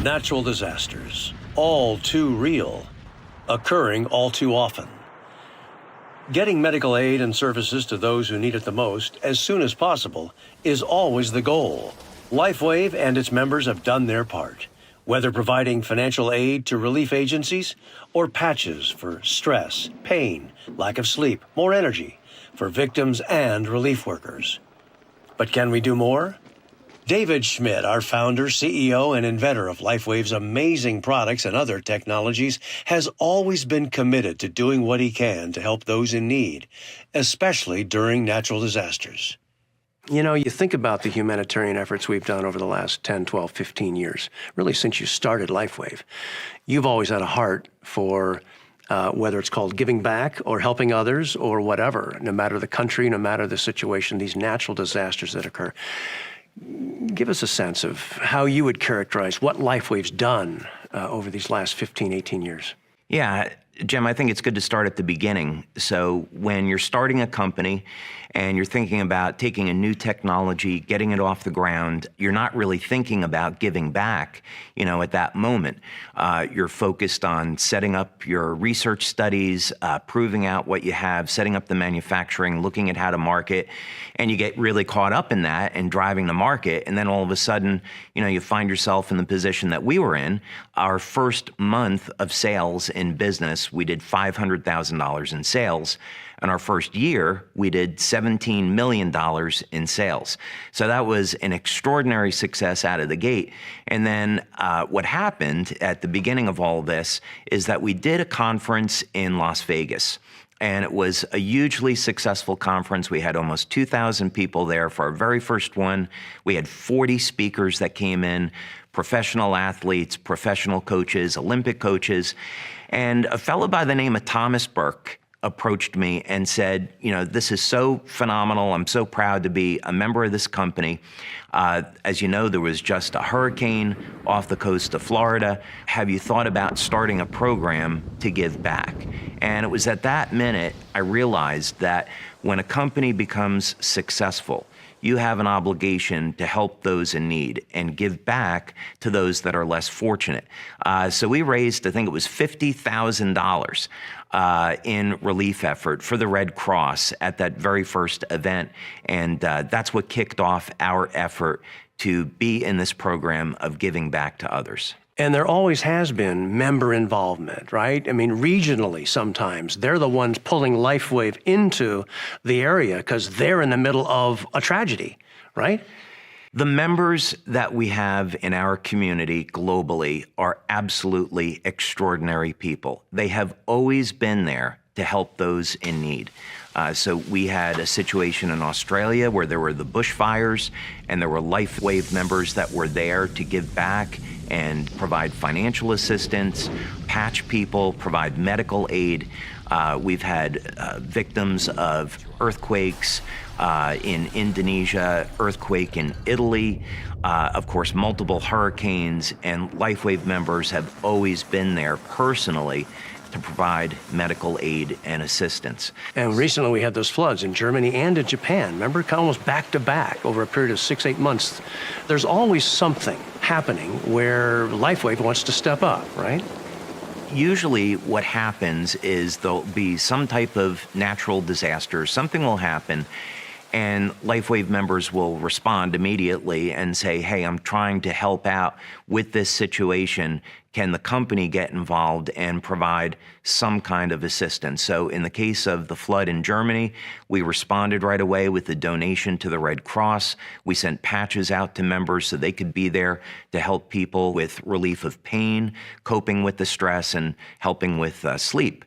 natural disasters, all too real, occurring all too often. Getting medical aid and services to those who need it the most as soon as possible is always the goal. Lifewave and its members have done their part, whether providing financial aid to relief agencies or patches for stress, pain, lack of sleep, more energy for victims and relief workers. But can we do more? David Schmidt, our founder, CEO, and inventor of Lifewave's amazing products and other technologies, has always been committed to doing what he can to help those in need, especially during natural disasters. You know, you think about the humanitarian efforts we've done over the last 10, 12, 15 years, really since you started Lifewave. You've always had a heart for whether it's called giving back or helping others or whatever, no matter the country, no matter the situation, these natural disasters that occur. Give us a sense of how you would characterize what Lifewave's done over these last 15, 18 years. Yeah, Jim, I think it's good to start at the beginning. So when you're starting a company and you're thinking about taking a new technology, getting it off the ground, you're not really thinking about giving back, at that moment. You're focused on setting up your research studies, proving out what you have, setting up the manufacturing, looking at how to market, and you get really caught up in that and driving the market. And then all of a sudden, you find yourself in the position that we were in. Our first month of sales in business, we did $500,000 in sales. And our first year, we did $17 million in sales. So that was an extraordinary success out of the gate. And then what happened at the beginning of all this is that we did a conference in Las Vegas. And it was a hugely successful conference. We had almost 2,000 people there for our very first one. We had 40 speakers that came in, professional athletes, professional coaches, Olympic coaches. And a fellow by the name of Thomas Burke approached me and said, this is so phenomenal. I'm so proud to be a member of this company. As you know, there was just a hurricane off the coast of Florida. Have you thought about starting a program to give back? And it was at that minute I realized that when a company becomes successful, you have an obligation to help those in need and give back to those that are less fortunate. So we raised, I think it was $50,000 in relief effort for the Red Cross at that very first event. And that's what kicked off our effort to be in this program of giving back to others. And there always has been member involvement, right? I mean, regionally sometimes, they're the ones pulling Lifewave into the area because they're in the middle of a tragedy, right? The members that we have in our community globally are absolutely extraordinary people. They have always been there to help those in need. So we had a situation in Australia where there were the bushfires and there were Lifewave members that were there to give back and provide financial assistance, patch people, provide medical aid. We've had victims of earthquakes in Indonesia, earthquake in Italy, of course, multiple hurricanes, and Lifewave members have always been there personally to provide medical aid and assistance. And recently we had those floods in Germany and in Japan. Remember, almost back to back over a period of 6-8 months. There's always something happening where Lifewave wants to step up, right? Usually what happens is there'll be some type of natural disaster, something will happen, and Lifewave members will respond immediately and say, hey, I'm trying to help out with this situation. Can the company get involved and provide some kind of assistance? So in the case of the flood in Germany, we responded right away with a donation to the Red Cross. We sent patches out to members so they could be there to help people with relief of pain, coping with the stress, and helping with sleep.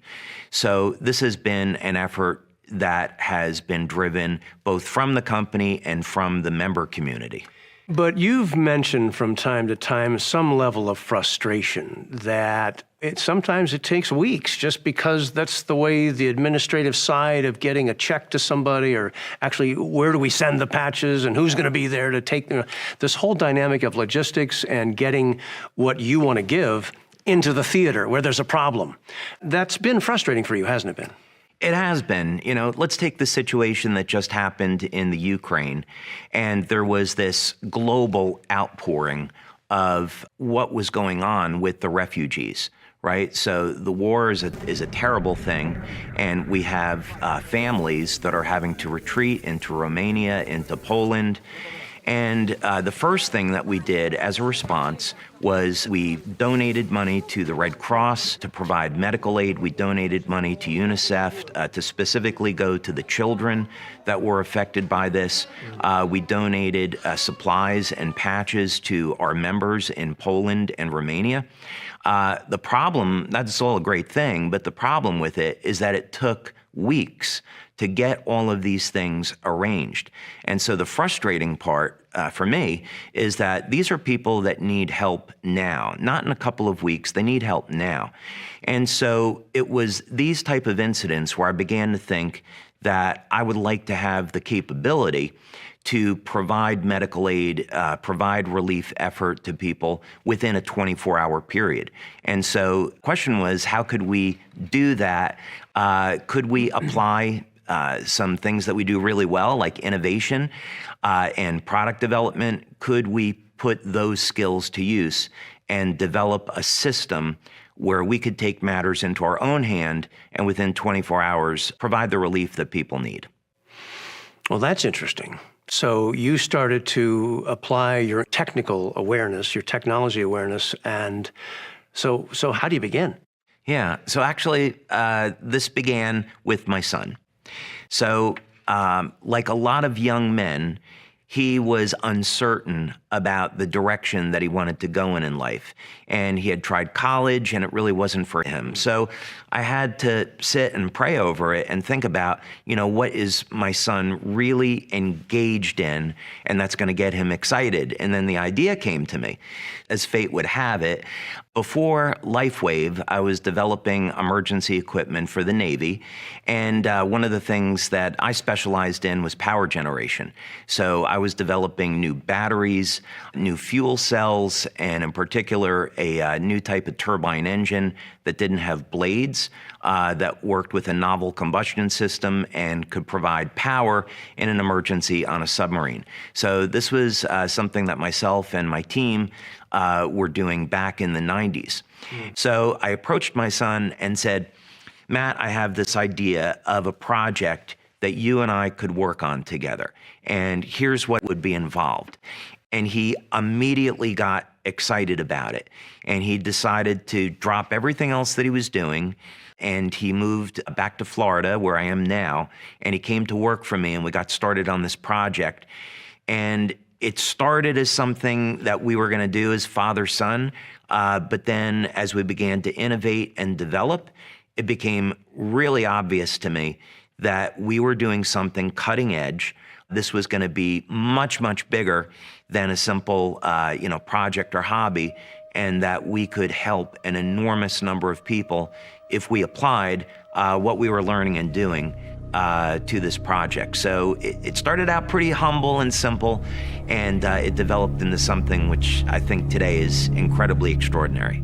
So this has been an effort that has been driven both from the company and from the member community. But you've mentioned from time to time some level of frustration that sometimes it takes weeks just because that's the way the administrative side of getting a check to somebody, or actually where do we send the patches and who's going to be there to take them. This whole dynamic of logistics and getting what you want to give into the theater where there's a problem. That's been frustrating for you, hasn't it been? It has been. Let's take the situation that just happened in the Ukraine, and there was this global outpouring of what was going on with the refugees, right? So the war is a terrible thing, and we have families that are having to retreat into Romania, into Poland. And the first thing that we did as a response was we donated money to the Red Cross to provide medical aid. We donated money to UNICEF to specifically go to the children that were affected by this. We donated supplies and patches to our members in Poland and Romania. The problem, that's all a great thing, but the problem with it is that it took weeks to get all of these things arranged. And so the frustrating part for me is that these are people that need help now, not in a couple of weeks, they need help now. And so it was these type of incidents where I began to think that I would like to have the capability to provide medical aid, provide relief effort to people within a 24-hour period. And so the question was, how could we do that? Could we apply some things that we do really well, like innovation and product development? Could we put those skills to use and develop a system where we could take matters into our own hand and within 24 hours provide the relief that people need? Well, that's interesting. So you started to apply your technical awareness, your technology awareness, and so how do you begin? Yeah, so actually this began with my son. So like a lot of young men, he was uncertain about the direction that he wanted to go in life. And he had tried college and it really wasn't for him. So I had to sit and pray over it and think about, what is my son really engaged in, and that's going to get him excited. And then the idea came to me. As fate would have it, before Lifewave, I was developing emergency equipment for the Navy. And one of the things that I specialized in was power generation. So I was developing new batteries, new fuel cells, and in particular, a new type of turbine engine that didn't have blades, that worked with a novel combustion system and could provide power in an emergency on a submarine. So this was something that myself and my team were doing back in the 90s. So I approached my son and said, Matt, I have this idea of a project that you and I could work on together, and here's what would be involved. And he immediately got excited about it. And he decided to drop everything else that he was doing. And he moved back to Florida, where I am now. And he came to work for me, and we got started on this project. And it started as something that we were going to do as father-son. But then as we began to innovate and develop, it became really obvious to me that we were doing something cutting edge. This was going to be much, much bigger than a simple, project or hobby, and that we could help an enormous number of people if we applied what we were learning and doing to this project. So it started out pretty humble and simple, and it developed into something which I think today is incredibly extraordinary.